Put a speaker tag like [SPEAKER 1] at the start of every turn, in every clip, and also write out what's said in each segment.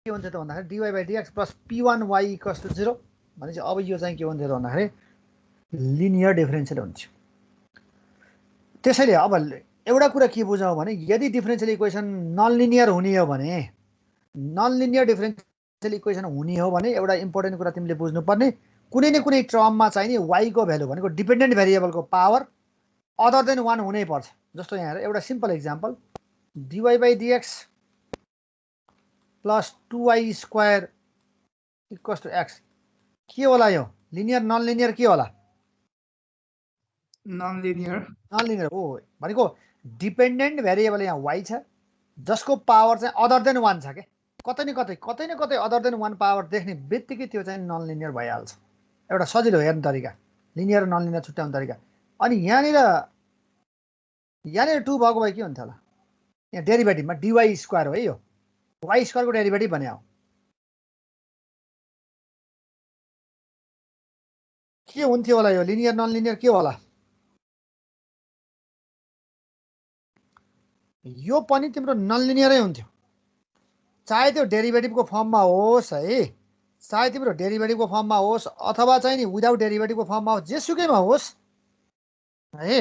[SPEAKER 1] के हुन्छ त भन्दाखेरि dy/dx plus p1y equals to 0 भनेपछि अब यो चाहिँ के हुन्थ्यो त भन्दाखेरि लिनियर डिफरेन्सियल हुन्छ। त्यसैले अब एउटा कुरा के बुझौँ भने यदि डिफरेन्सियल इक्वेसन नन लिनियर हुने हो भने नन लिनियर डिफरेन्सियल इक्वेसन हुने हो भने एउटा इम्पोर्टेन्ट कुरा तिमीले बुझ्नुपर्ने कुनै न कुनै टर्ममा चाहिँ नि y को भ्यालु भनेको डिपेन्डेन्ट भेरिएबलको पावर अदर देन 1 हुनै पर्छ। जस्तो यहाँ हेर एउटा simple example dy/dx plus 2y square equals to x के होला यो लिनियर नन लिनियर के होला
[SPEAKER 2] नन लिनियर
[SPEAKER 1] हो भनेको डिपेन्डेन्ट भेरिएबल यहाँ y छ जसको पावर चाहिँ अदर देन 1 छ के कतै न कतै अदर देन 1 पावर देख्ने बित्तिकै त्यो चाहिँ नन लिनियर भइहाल्छ। एउटा सजिलो हेर्ने तरिका लिनियर र नन लिनियर छुट्याउने तरिका। अनि यहाँनिर 2 भएको भए के हुन्थ्यो होला यहाँ डेरिभेटिभमा dy स्क्वायर हो है यो y स्क्वायरको डेरिभेटिभ भने हो के हुन्थ्यो होला यो लिनियर नन लिनियर के होला यो पनि तिम्रो नन लिनियरै हुन्थ्यो चाहे त्यो डेरिभेटिभको फर्ममा होस् है चाहे तिम्रो डेरिभेटिभको फर्ममा होस् अथवा चाहिँ नि विदाउट डेरिभेटिभको फर्ममा होस् जेसुकैमा होस् है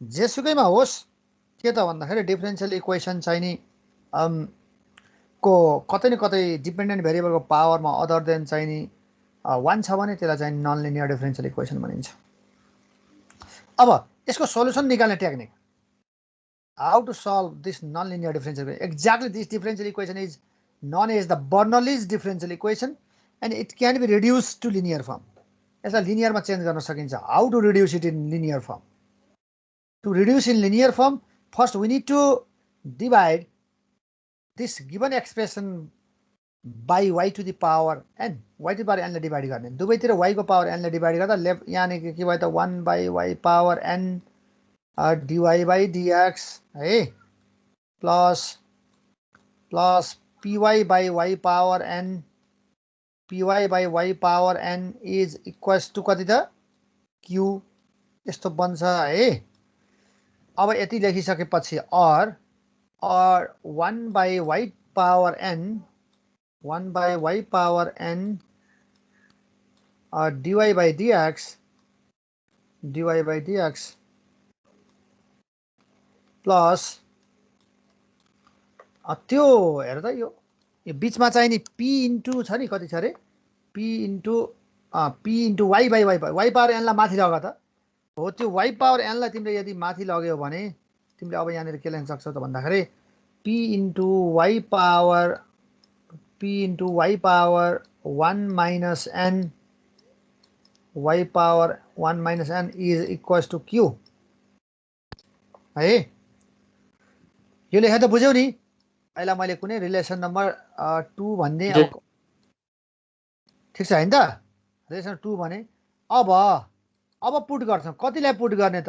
[SPEAKER 1] जेसुकैमा होस् के त भन्दाखेरि डिफरेन्सियल इक्वेसन चाहिँ नि को कतै न कतै डिपेन्डेन्ट भेरिएबलको पावरमा अदर देन चाहिँ नि 1 छ भने त्यसलाई चाहिँ नन लिनियर डिफरेन्सियल इक्वेसन भनिन्छ। अब यसको सोल्युसन निकाल्ने technique how to solve this non-linear differential equation. Exactly this differential equation is known as the Bernoulli's differential equation and it can be reduced to linear form. यसलाई लिनियरमा change गर्न सकिन्छ। How to reduce it in linear form? To reduce in linear form, first we need to divide this given expression by y to the power n. y to the power n ले divide गर्ने दुवैतिर y को power n ले divide गर्दा left यहाँ के भयो त 1 by y power n dy/dx है plus py/y power n py/y power n is equals to कति त q यस्तो बन्छ है। अब यति लेखिसकेपछि और 1 by y power n dy/dx plus त्यो हेर त यो बीचमा चाहिँ नि p इन्टु छ नि कति छ अरे p into y by y power n लाई माथि लग त हो त्यो y पावर n लाई तिमीले यदि माथि लग्यो भने तिमीले अब यहाँनिर के लेख्न सक्छौ त भन्दाखेरि p into y power 1 minus n y power 1 minus n is equals to q है। यो लेखा त बुझ्यौ नि पहिला मैले कुनै रिलेसन नम्बर 2 भन्ने अब ठिक छ हैन त रिलेसन 2 भने अब पुट गर्छौं कतिलाई पुट गर्ने त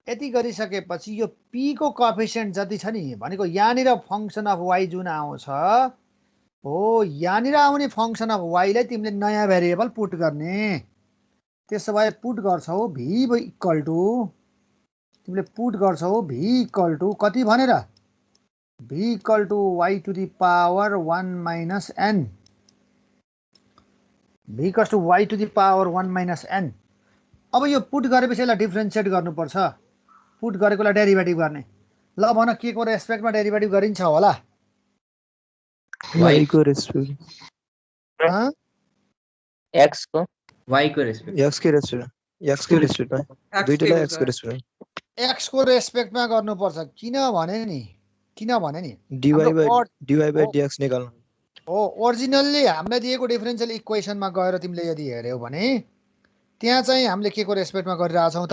[SPEAKER 1] यति गरिसकेपछि यो p को कोएफिसिएन्ट जति छ नि भनेको यहाँनिर फंक्सन अफ y जुन आउँछ हो यहाँनिर आउने फंक्सन अफ y लाई तिमीले नयाँ भेरिएबल पुट गर्ने त्यसो भए पुट गर्छौ v इक्वल टु तिमीले पुट गर्छौ v इक्वल टु कति भनेर v equal to y to the power 1 minus n v equals to y to the power 1 minus n। अब यो पुट गरेपछि यसलाई डिफरेन्सिएट गर्नुपर्छ पुट गरेकोलाई डेरिभेटिभ गर्ने ल भन के को रेस्पेक्टमा डेरिभेटिभ गरिन्छ होला
[SPEAKER 3] y को रेस्पेक्ट
[SPEAKER 4] x को y को रेस्पेक्ट
[SPEAKER 3] x के रेस्पेक्टमा दुईटैलाई x को रेस्पेक्टमा
[SPEAKER 1] x को रेस्पेक्टमा गर्नुपर्छ किनभने नि
[SPEAKER 3] dy/dx निकाल्नु
[SPEAKER 1] हो ओरिजिनल्ली हामीले दिएको डिफरेन्शियल इक्वेसनमा गएर तिमीले यदि हेर्यौ भने त्यहाँ चाहिँ हामीले के को रेस्पेक्टमा गरिरहेछौं त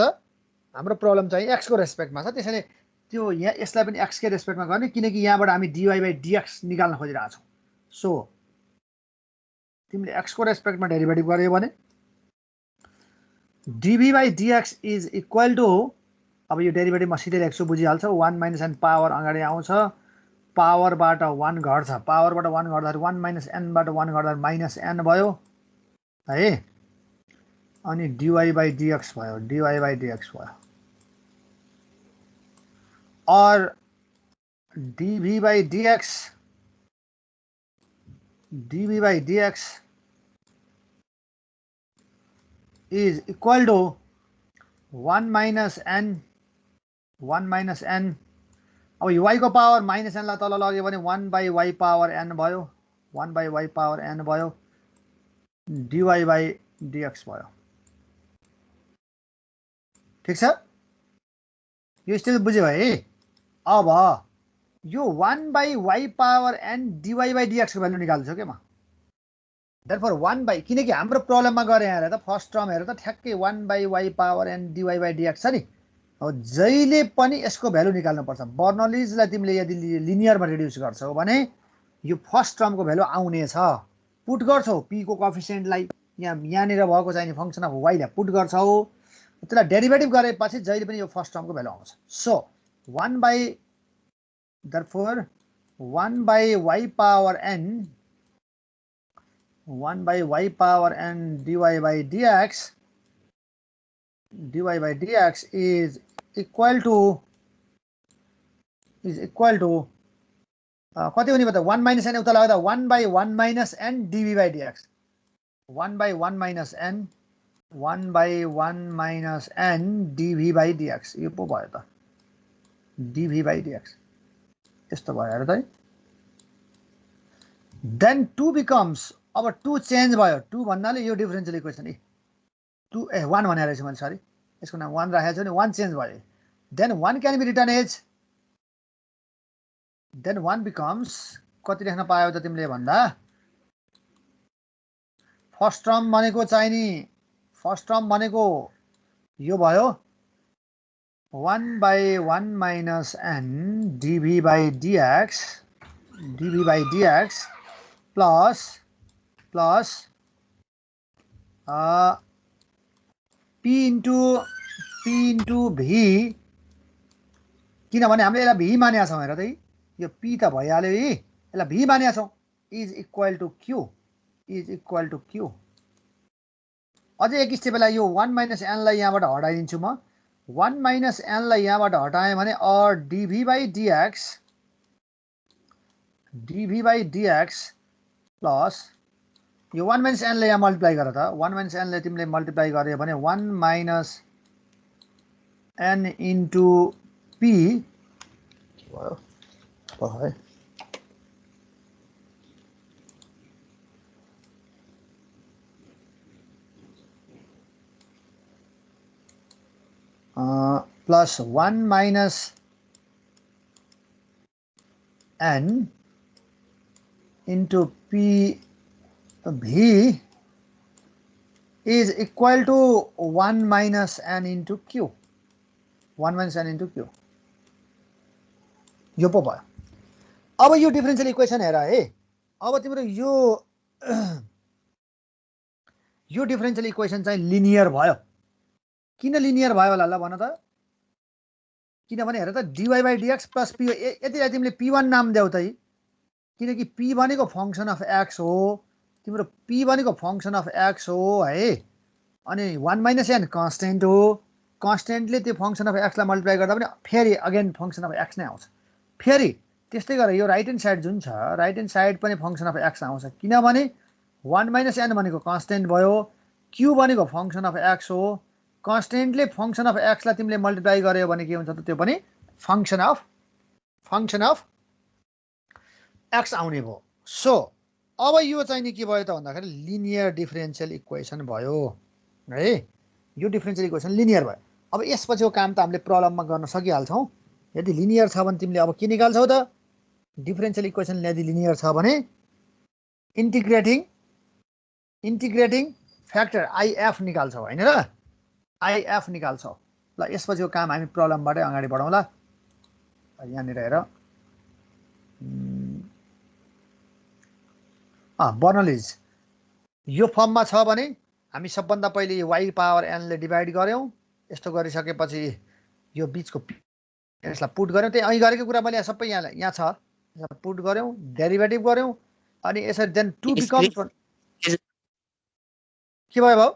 [SPEAKER 1] हाम्रो प्रब्लम चाहिँ x को रेस्पेक्टमा छ त्यसैले त्यो यहाँ यसलाई पनि x के रेस्पेक्टमा गर्ने किनकि यहाँबाट हामी dy/dx निकाल्न खोजिरहेछौं। सो तिमीले x को रेस्पेक्टमा डेरिभेटिभ गर्यौ भने dv/dx इज इक्वल टु अब यो डेरिभेटिभ म सिधै लेख्छु बुझिहाल्छौ 1 minus n पावर अगाडि आउँछ पावरबाट 1 घट्छ पावरबाट 1 घट्दाखेरि 1 minus n बाट 1 घट्दाखेरि माइनस n भयो है अनि dy/dx भयो और dv/dx dv by dx is equal to 1 minus n अब यो y को पावर माइनस n लाई तल लग्यो भने 1 by y पावर n भयो 1 by y पावर n भयो dy by dx भयो ठीक छ यो स्टेप बुझ्यो है अब यो 1 by y power n dy by dx को भ्यालु निकाल्छु के म therefore 1 by किनकि हाम्रो प्रब्लममा गरे हेर त फर्स्ट टर्म हेर त ठ्याक्कै 1 by y power n dy by dx छ नि अब जहिले पनि यसको भ्यालु निकाल्नु पर्छ बर्नौलीजलाई तिमीले यदि लिनियरमा रिड्युस गर्छौ भने यो फर्स्ट टर्मको भ्यालु आउने छ पुट गर्छौ p को कोएफिसिएन्टलाई यहाँनिर भएको चाहिने फंक्सन अफ y लाई पुट गर्छौ त्यसलाई डेरिभेटिभ गरेपछि जहिले पनि यो फर्स्ट टर्मको भ्यालु आउँछ so 1 by therefore 1 by y power n 1 by y power n dy by dx is equal to कति हुने भयो त 1 minus n उता लाग्दा 1 by 1 minus n dv by dx 1 by 1 minus n 1 by 1 minus n dv by dx यो पो भयो त dv by dx यस्तो भयो हेर त then 2 becomes अब 2 चेन्ज भयो 2 भन्नाले यो डिफरेन्शियल इक्वेसन 1 भने रहेछ मैले सरी यसको नाम 1 राखेको छु नि 1 चेन्ज भयो then 1 can be written as then 1 becomes कति लेख्न पायो त तिमीले भन्दा फर्स्ट टर्म भनेको यो भयो 1 by 1 minus n dv by dx plus p into v किनभने हामीले यसलाई v मानेका छौं हेर त यो p त भइहाल्यो है यसलाई v मानेका छौं is equal to q अझै एक स्टेपलाई यो 1 minus n लाई यहाँबाट हटाइदिन्छु म 1 minus n लाई यहाँबाट हटाएँ भने or dv by dx plus यो 1 minus n लाई यहाँ मल्टिप्लाई गर त 1 minus n लाई तिमीले मल्टिप्लाई गर्यो भने 1 minus n into p भयो plus 1 minus n into p v is equal to 1 minus n into q 1 minus n into q यो पो भयो अब यो डिफरेन्शियल इक्वेसन हेर है अब तिम्रो यो डिफरेन्शियल इक्वेसन चाहिँ लिनियर भयो किन लिनियर भयो होला ल भन त किनभने हेर त dy by dx plus p यतिलाई तिमीले p1 नाम देऊ त किनकि p भनेको फंक्सन अफ x हो तिम्रो p भनेको फंक्सन अफ x हो है अनि 1 minus n कन्स्टेन्ट हो कन्स्टेन्टले त्यो फंक्सन अफ x लाई मल्टिप्लाई गर्दा पनि फेरि अगेन फंक्सन अफ x नै आउँछ फेरि त्यस्तै गरेर यो राइट ह्यान्ड साइड जुन छ राइट ह्यान्ड साइड पनि फंक्सन अफ x आउँछ किनभने 1 minus n भनेको कन्स्टेन्ट भयो q भनेको फंक्सन अफ x हो कन्स्टेन्टले फंक्सन अफ x लाई तिमीले मल्टिप्लाई गर्यो भने के हुन्छ त त्यो पनि फंक्सन अफ x आउने भयो सो अब यो चाहिँ नि के भयो त भन्दाखेरि लिनियर डिफरेन्शियल इक्वेसन भयो है यो डिफरेन्शियल इक्वेसन लिनियर भयो अब यसपछिको काम त हामीले प्रब्लममा गर्न सकिहाल्छौं यदि लिनियर छ भने तिमीले अब के निकाल्छौ त डिफरेन्शियल इक्वेसन यदि लिनियर छ भने इन्टिग्रेटिङ फ्याक्टर if निकाल्छौ हैन र if निकाल्छौ ल यसपछिको काम हामी प्रब्लमबाटै अगाडि बढाउँला यहाँनिर हेर बर्नौलीज यो फर्ममा छ भने हामी सबभन्दा पहिले y पावर n ले डिभाइड गर्यौं यस्तो गरिसकेपछि यो बीचको यसलाई पुट गर्यौं त्यही અહીં गरेको कुरा मैले सबै यहाँ छ यसलाई पुट गर्यौं डेरिभेटिभ गर्यौं अनि यसरी देन 2 बिकम्स के भयो भाउ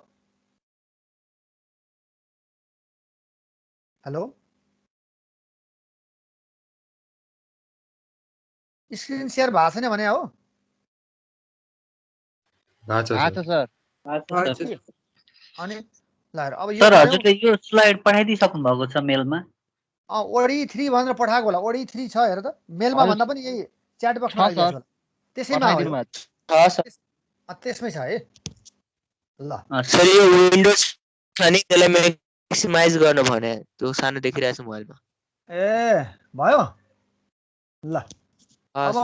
[SPEAKER 1] हेलो स्क्रिन शेयर भएको छैन भने हो
[SPEAKER 2] आछ सर
[SPEAKER 1] अनि ल हेर अब यो
[SPEAKER 5] सर
[SPEAKER 1] गऱ्यौँ
[SPEAKER 5] हजुरले यो स्लाइड पठाइदिइसक्नु भएको छ मेलमा
[SPEAKER 1] ओडी 3 भनेर पठाएको होला ओडी 3 छ हेर त मेलमा भन्दा पनि यही च्याट बक्समा
[SPEAKER 2] छ
[SPEAKER 1] आइदिएको
[SPEAKER 2] सर
[SPEAKER 1] छ त्यसैमा हो
[SPEAKER 2] पठाइदिनु
[SPEAKER 1] यो।
[SPEAKER 2] भएको छ।
[SPEAKER 1] त्यसमै छ है ल
[SPEAKER 3] सर यो विन्डोज छ नि त्यसलाई म्याक्सिमाइज गर्न भने त्यो सानो देखिरहेछ मोबाइलमा।
[SPEAKER 1] ए भयो ल अब
[SPEAKER 3] सर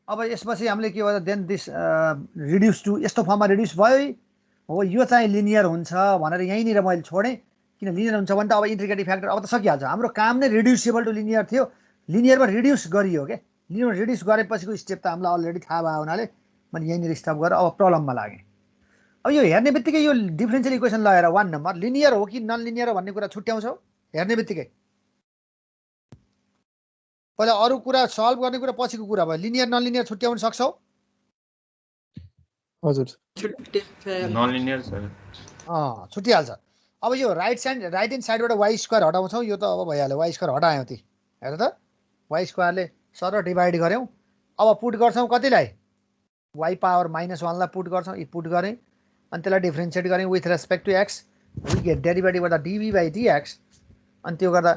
[SPEAKER 1] अब यसपछि हामीले के भन्छ देन दिस रिड्युस टु यस्तो फर्ममा रिड्युस भयो है। हो यो चाहिँ लिनियर हुन्छ भनेर यहीँनिर मैले छोडेँ किन लिनियर हुन्छ भने त अब इन्टिग्रेटिभ फ्याक्टर अब त सकिहाल्छ हाम्रो काम नै रिड्युसेबल टु लिनियर थियो लिनियरमा रिड्युस गरियो के लिनियरमा रिड्युस गरेपछिको स्टेप त हामीलाई अलरेडी थाहा भयो हुनाले मैले यहीँनिर स्टप गरेर अब प्रब्लममा लागेँ। अब यो हेर्ने बित्तिकै यो डिफ्रेन्सियल इक्वेसन लगाएर 1 नम्बर लिनियर हो कि नन लिनियर हो भन्ने कुरा छुट्याउँछौ हेर्ने बित्तिकै पहिला अरू कुरा सल्भ गर्ने कुरा पछिको कुरा भयो लिनियर नन लिनियर छुट्याउन सक्छौ
[SPEAKER 3] हजुर
[SPEAKER 6] नन लिनियर सर
[SPEAKER 1] छुट्टिहाल्छ। अब यो राइट ह्यान्ड साइडबाट वाइ स्क्वायर हटाउँछौ यो त अब भइहाल्यो वाइ स्क्वायर हटायौँ ती हेर त वाइ स्क्वायरले सर डिभाइड गऱ्यौँ अब पुट गर्छौँ कतिलाई वाइ पावर -1 लाई पुट गर्छौँ यी पुट गरेँ अनि त्यसलाई डिफ्रेन्सिएट गरेँ with respect to x we get derivative गर्दा डिभी बाई डिएक्स अनि त्यो गर्दा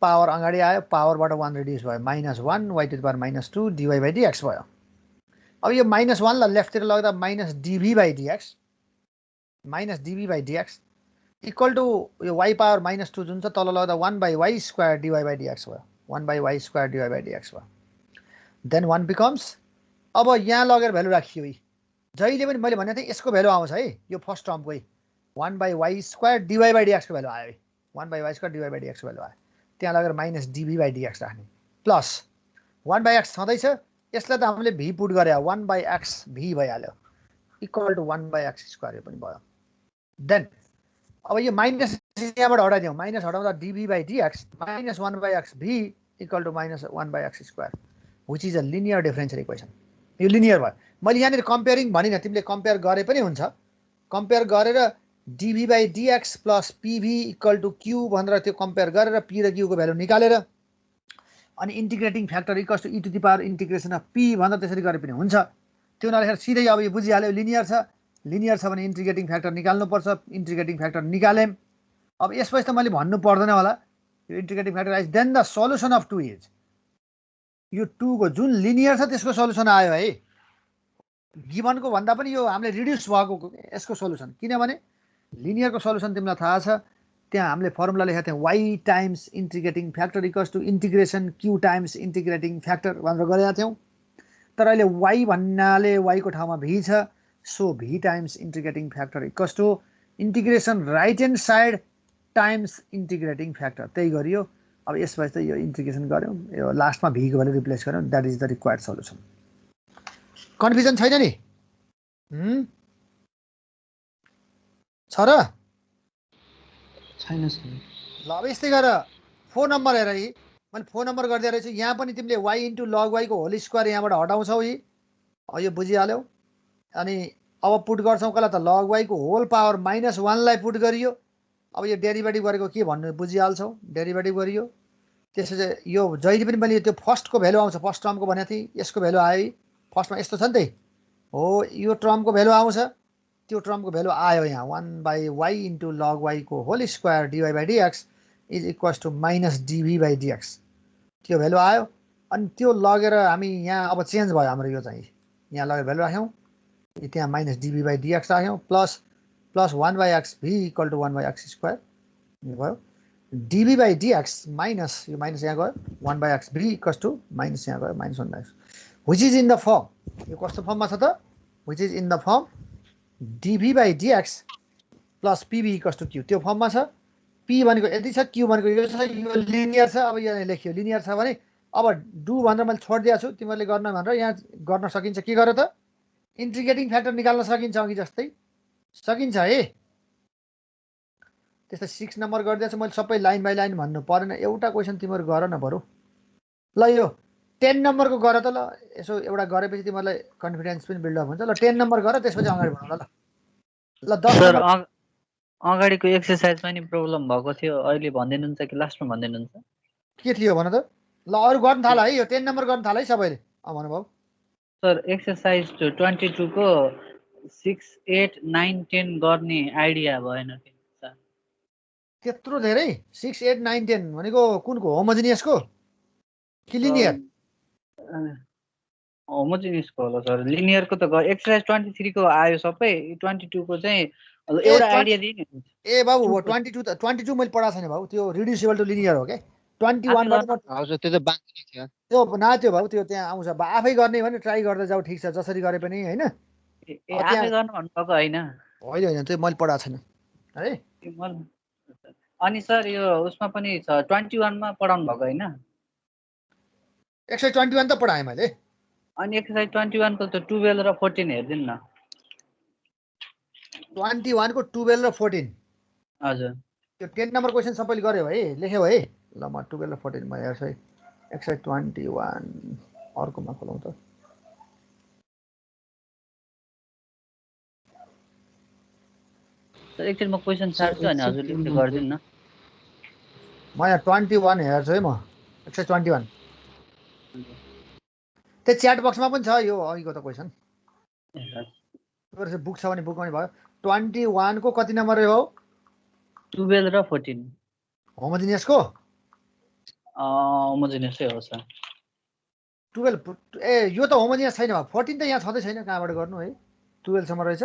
[SPEAKER 1] पावर अगाडि आयो पावरबाट 1 रिड्युस भयो -1 y to the power -2 d y by d x भयो। अब यो -1 लाई लेफ्टतिर लग्दा -dv by d x equal to यो वाइ पावर -2 जुन छ तल लग्दा 1 by y square dy by d x भयो 1 by y square dy by d x भयो देन 1 बिकम्स अब यहाँ लगेर भ्यालु राखियो जहिले पनि मैले भनेको थिएँ यसको भ्यालु आउँछ है यो फर्स्ट टर्मको 1 by y square dy by डिएक्सको भ्यालु आयो 1 by y square dy by डिएक्सको भ्यालु आयो त्यहाँ लगेर -dv बाई डिएक्स राख्ने प्लस 1 बाई एक्स छँदैछ यसलाई त हामीले भी पुट गरे 1 बाई एक्स भी भइहाल्यो equal to 1 by x square यो पनि भयो देन अब यो माइनस यहाँबाट हटाइदिउँ माइनस हटाउँदा dv by dx -1 by x V equal to -1 by x square which is a linear differential equation यो लिनियर भयो। मैले यहाँनिर कम्पेयरिङ भनिनँ तिमीले कम्पेयर गरे पनि हुन्छ कम्पेयर गरेर dv by d x plus pv equal to q भनेर त्यो कम्पेयर गरेर p र q को भ्यालु निकालेर अनि integrating factor equals to e to the power integration of p भनेर त्यसरी गरे पनि हुन्छ त्यो नलेखेर सिधै अब यो बुझिहाल्यो लिनियर छ भने इन्टिग्रेटिङ फ्याक्टर निकाल्नुपर्छ इन्टिग्रेटिङ फ्याक्टर निकाल्यौँ। अब यसपछि त मैले भन्नु पर्दैन होला यो integrating factor is then the solution of 2 is यो 2 को जुन लिनियर छ त्यसको सल्युसन आयो है गिभनको भन्दा पनि यो हामीले रिड्युस भएको यसको सल्युसन किनभने लिनियरको सल्युसन तिमीलाई थाहा छ त्यहाँ हामीले फर्मुला लेखेका थियौँ y times integrating factor equals to integration q times integrating factor भनेर गरेका थियौँ तर अहिले y भन्नाले y को ठाउँमा v छ so v times integrating factor equals to integration right hand side times integrating factor त्यही गरियो। अब यसपछि त यो इन्टिग्रेसन गऱ्यौँ यो लास्टमा v को भ्यालु रिप्लेस गऱ्यौँ that is the required solution. Confusion छैन नि छ र
[SPEAKER 5] छैन
[SPEAKER 1] ल अब यस्तै गरेर 4 नम्बर हेर यी मैले 4 नम्बर गरिदिए रहेछु यहाँ पनि तिमीले y इन्टु लग y को होल स्क्वायर यहाँबाट हटाउँछौ यी यो बुझिहाल्यौ अनि अब पुट गर्छौँ कला त लग y को होल पावर -1 लाई पुट गरियो अब यो डेरिभेटिभ गरेको के भन्नु बुझिहाल्छौ डेरिभेटिभ गरियो त्यसपछि यो जहिले पनि मैले त्यो फर्स्टको भ्यालु आउँछ फर्स्ट टर्मको भनेको थिएँ यसको भ्यालु आयो फर्स्टमा यस्तो छ नि त हो यो टर्मको भ्यालु आउँछ त्यो टर्मको भ्यालु आयो यहाँ 1 by y into log y को whole square dy by dx is equals to -dv by dx त्यो भ्यालु आयो अनि त्यो लगेर हामी यहाँ अब चेन्ज भयो हाम्रो यो चाहिँ यहाँ लगेर भ्यालु राख्यौँ त्यहाँ -dv बाई डिएक्स राख्यौँ plus 1 by x V equal to 1 by x square भयो dv बाई डिएक्स माइनस यो माइनस यहाँ गयो 1 by x v equals to minus यहाँ गयो -1 by x which is in the form यो कस्तो फर्ममा छ त which is in the form dv by d x plus pv equals to q त्यो फर्ममा छ p भनेको यति छ q भनेको यो छ यो लिनियर छ अब यहाँ लेख्यो लिनियर छ भने अब डु भनेर मैले छोडिदिएको छु तिमीहरूले गर्न भनेर यहाँ गर्न सकिन्छ के गर त इन्टिग्रेटिङ फ्याक्टर निकाल्न सकिन्छ अघि जस्तै सकिन्छ है त्यस्तै 6 नम्बर गरिदिएको छु मैले सबै लाइन बाई लाइन भन्नु परेन एउटा क्वेसन तिमीहरू गर न बरु ल यो 10 नम्बरको गर त ल यसो एउटा गरेपछि तिमीहरूलाई कन्फिडेन्स पनि बिल्डअप हुन्छ ल 10 नम्बर गर त्यसपछि अगाडि बढाउँ ल 10
[SPEAKER 5] सर
[SPEAKER 1] नम्बर
[SPEAKER 5] अगाडिको एक्सरसाइजमा नि प्रब्लम भएको थियो अहिले भनिदिनुहुन्छ कि लास्टमा भनिदिनुहुन्छ
[SPEAKER 1] के थियो भन त ल अरू गर्न थाल है यो 10 नम्बर गर्न थाल है सबैले भन्नुभयो
[SPEAKER 5] सर एक्सरसाइज 22 को 6 8 9 10 गर्ने आइडिया भएन कि सर।
[SPEAKER 1] त्यत्रो धेरै 6 8 9 10 भनेको कुनको होमोजिनियसको कि लिनियर
[SPEAKER 5] होमोजिनियसको होला सर। लिनियरको त एक्सर्साइज 23 को आयो सबै। 22 को चाहिँ
[SPEAKER 1] ए
[SPEAKER 5] एउटा आइडिया दिने।
[SPEAKER 1] ए बाबु 22 त 22 मैले पढाएको छैन बाबु, त्यो रिड्युसिबल टु लिनियर हो क्या। 21 बाट म
[SPEAKER 2] हजुर त्यो त बाँकी थियो।
[SPEAKER 1] त्यो त्यो बाबु त्यो त्यहाँ आउँछ। आफै गर्ने भने ट्राई गर्दै जाऊ, ठिक छ जसरी गरे पनि होइन।
[SPEAKER 5] आफै गर्नु भन्नुभएको होइन?
[SPEAKER 1] होइन त्यो मैले पढाएको छैन है।
[SPEAKER 5] अनि सर यो उसमा पनि छ 21 मा पढाउनु भएको होइन?
[SPEAKER 1] एक्सर्साइज 21 त पढाएँ मैले।
[SPEAKER 5] अनि एक्सर्साइज 21 को त 12 र 14 हेरिदिनु न।
[SPEAKER 1] 21 को 12 र 14
[SPEAKER 5] हजुर।
[SPEAKER 1] त्यो 10 नम्बर क्वेसन सबैले गर्यो है, लेख्यो है। ल म 12 र 14 म हेर्छु है। एक्सर्साइज 21 अर्कोमा खोलौँ त।
[SPEAKER 5] सर एकचोटि म क्वेसन सार्छु अनि हजुरले त्यो गरिदिनु न।
[SPEAKER 1] म यहाँ 21 हेर्छु है म। एक्सर्साइज 21 त्यो च्याट बक्समा पनि छ यो अघिको त क्वेसन। बुक छ भने बुकमा पनि भयो। 21 को कति नम्बर हो?
[SPEAKER 5] 12 र 14
[SPEAKER 1] होमोजिनियसको
[SPEAKER 5] होमोजिनियसै हो सर।
[SPEAKER 1] 12 ए यो त होमोजिनियस छैन बाबु। 14 त यहाँ छँदै छैन, कहाँबाट गर्नु है। 12 सम्म रहेछ।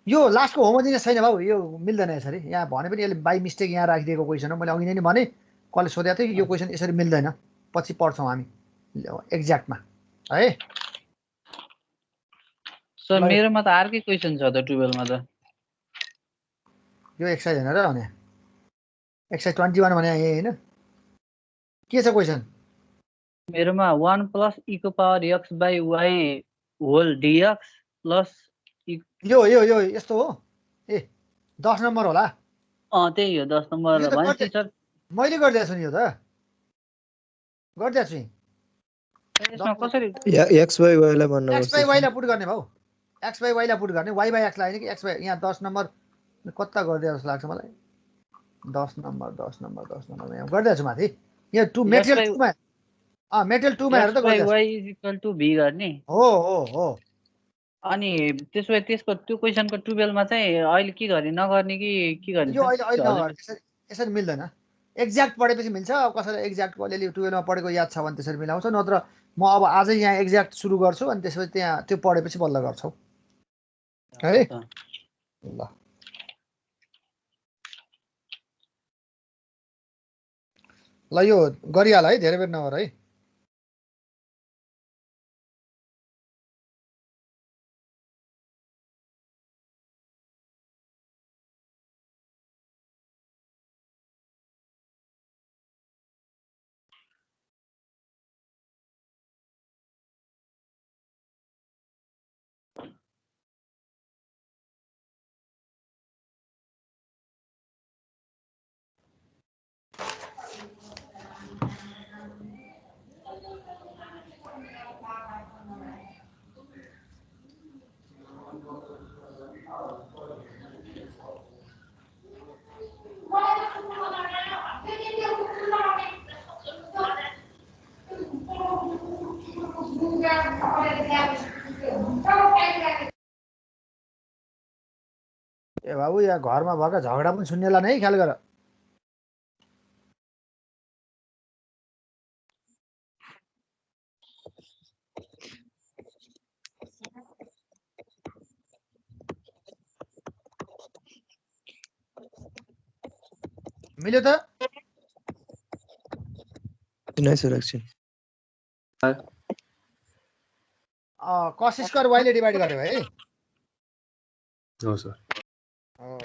[SPEAKER 1] यो लास्टको होमोजिनियस छैन बाबु, यो मिल्दैन यसरी। यहाँ भने पनि यसले बाई मिस्टेक यहाँ राखिदिएको क्वेसन हो। मैले अघि नै भने कसले सोधेको थियो यो क्वेसन यसरी मिल्दैन, पछि पढ्छौँ हामी एक्ज्याक्टमा है।
[SPEAKER 5] सर मेरोमा त अर्कै क्वेसन छ त 12 मा त।
[SPEAKER 1] यो एक्सर्साइज होइन र भने एक्सर्साइज 21 भने यही होइन के छ क्वेसन?
[SPEAKER 5] मेरोमा 1 + e⁴x/y होल dx प्लस
[SPEAKER 1] यो यो यो यस्तो हो। ए 10 नम्बर होला।
[SPEAKER 5] त्यही हो 10 नम्बर
[SPEAKER 1] यो त
[SPEAKER 5] भनेपछि सर
[SPEAKER 1] मैले गरिदिएको छु नि, यो त गरिदिएको छु।
[SPEAKER 5] यसमा कसरी
[SPEAKER 3] एक्स बाई वाइलाई भन्नु
[SPEAKER 1] एक्स बाई वाइलाई पुट गर्ने भाउ। एक्स बाई वाइलाई पुट गर्ने, वाइ बाई एक्सलाई होइन कि एक्स बाई। यहाँ 10 नम्बर कता गरिदिएको जस्तो लाग्छ मलाई। 10 नम्बर यहाँ गरिदिएको छु माथि। यहाँ टु मेटेरियल 2 मा मेटेरियल 2 मा हेरेर त गरिदिएको
[SPEAKER 5] x/y = v गर्ने
[SPEAKER 1] हो।
[SPEAKER 5] अनि त्यसको त्यो क्वेसनको 12 मा चाहिँ अहिले के गर्ने नगर्ने कि के गर्ने
[SPEAKER 1] यो
[SPEAKER 5] सर?
[SPEAKER 1] अहिले नगर्ने, यसरी मिल्दैन। एक्ज्याक्ट पढेपछि मिल्छ। अब कसैलाई एक्ज्याक्ट अलिअलि 12 मा पढेको याद छ भने त्यसरी मिलाउँछ, नत्र म अब आजै यहाँ एक्ज्याक्ट सुरु गर्छु अनि त्यसपछि त्यहाँ त्यो पढेपछि बल्ल गर्छौ है। ल ल यो गरिहाल है, धेरै बेर नगर है। ए बाबु यहाँ घरमा भएका झगडा पनि सुन्नेला नै, ख्याल गर। मिल्यो त?
[SPEAKER 3] नै सर एकछिन।
[SPEAKER 1] कस स्क्वायर वाइले डिभाइड गर्यो है।
[SPEAKER 6] हो सर।
[SPEAKER 1] हो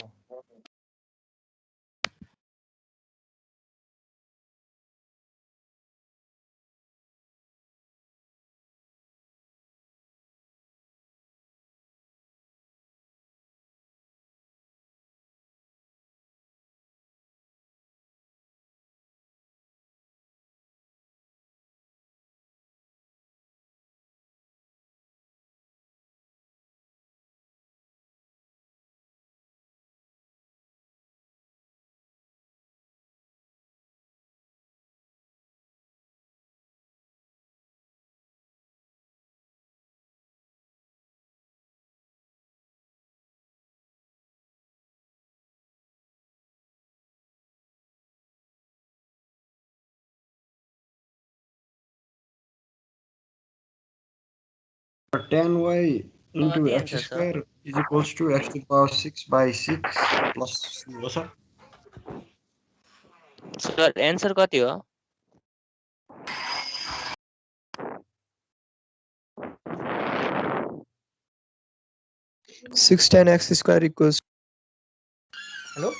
[SPEAKER 6] 10y into
[SPEAKER 3] कति
[SPEAKER 6] x
[SPEAKER 3] answer sir
[SPEAKER 6] square is equals to x to the power 6 by 6 plus c हो सर
[SPEAKER 3] सर एन्सर कति हो
[SPEAKER 2] 6 tan x square equals
[SPEAKER 1] hello